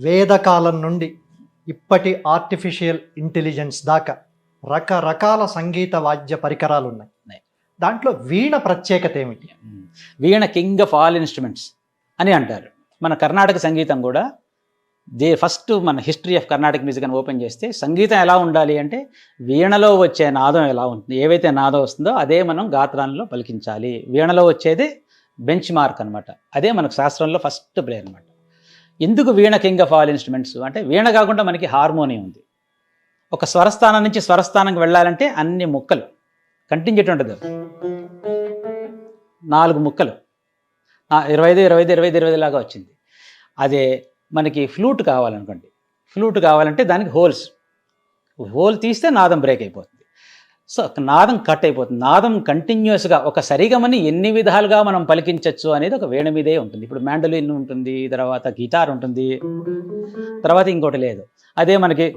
వేదకాలం నుండి ఇప్పటి artificial intelligence దాకా రకరకాల సంగీత వాద్య పరికరాలు ఉన్నాయి. దాంట్లో వీణ ప్రత్యేకత ఏమిటి? వీణ కింగ్ ఆఫ్ ఆల్ ఇన్స్ట్రుమెంట్స్ అని అంటారు. మన కర్ణాటక సంగీతం కూడా ఫస్ట్ మన హిస్టరీ ఆఫ్ కర్ణాటక మ్యూజిక్ అని ఓపెన్ చేస్తే సంగీతం ఎలా ఉండాలి అంటే వీణలో వచ్చే నాదం ఎలా ఉంటుంది, ఏవైతే నాదం వస్తుందో అదే మనం గాత్రాల్లో పలికించాలి. వీణలో వచ్చేది బెంచ్ మార్క్ అనమాట. అదే మనకు శాస్త్రంలో ఫస్ట్ ప్లే అనమాట. ఎందుకు వీణ కింగ్ ఆఫ్ ఆల్ ఇన్స్ట్రుమెంట్స్ అంటే వీణ కాకుండా మనకి హార్మోనియం ఉంది. ఒక స్వరస్థానం నుంచి స్వరస్థానంకి వెళ్ళాలంటే అన్ని ముక్కలు కంటిన్యూటీ ఉంటుంది. 4 ముక్కలు 25 25 25 20 లాగా వచ్చింది. అదే మనకి ఫ్లూట్ కావాలనుకోండి, ఫ్లూట్ కావాలంటే దానికి హోల్ తీస్తే నాదం బ్రేక్ అయిపోతుంది. సో నాదం కట్ అయిపోతుంది. నాదం కంటిన్యూస్గా ఒక సరిగమని ఎన్ని విధాలుగా మనం పలికించవచ్చు అనేది ఒక వీణ మీదే ఉంటుంది. ఇప్పుడు మ్యాండోలిన్ ఉంటుంది, తర్వాత గిటార్ ఉంటుంది, తర్వాత ఇంకోటి లేదు. అదే మనకి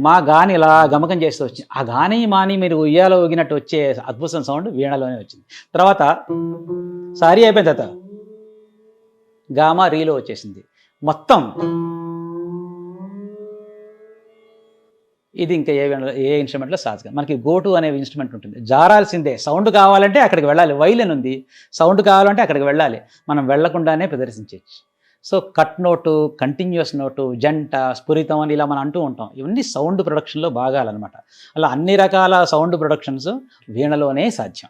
మా గాని ఇలా గమకం చేస్తూ వచ్చింది. ఆ గాని మాని మీరు ఉయ్యాలో ఊగినట్టు వచ్చే అద్భుతం సౌండ్ వీణలోనే వచ్చింది. తర్వాత సారీ అయిపోయిన తర్వాత గామా రీలో వచ్చేసింది. మొత్తం ఇది ఇంకా ఏ ఇన్స్ట్రుమెంట్లో సాధ్యం. మనకి గోటు అనే ఇన్స్ట్రుమెంట్ ఉంటుంది. జారాల్సిందే. సౌండ్ కావాలంటే అక్కడికి వెళ్ళాలి. వైలిన్ ఉంది, సౌండ్ కావాలంటే అక్కడికి వెళ్ళాలి. మనం వెళ్లకుండానే ప్రదర్శించవచ్చు. So cut note, continuous note, జంట, స్ఫురితం అని ఇలా మనం అంటూ ఉంటాం. ఇవన్నీ సౌండ్ ప్రొడక్షన్లో భాగాలన్నమాట. అలా అన్ని రకాల సౌండ్ ప్రొడక్షన్స్ వీణలోనే సాధ్యం.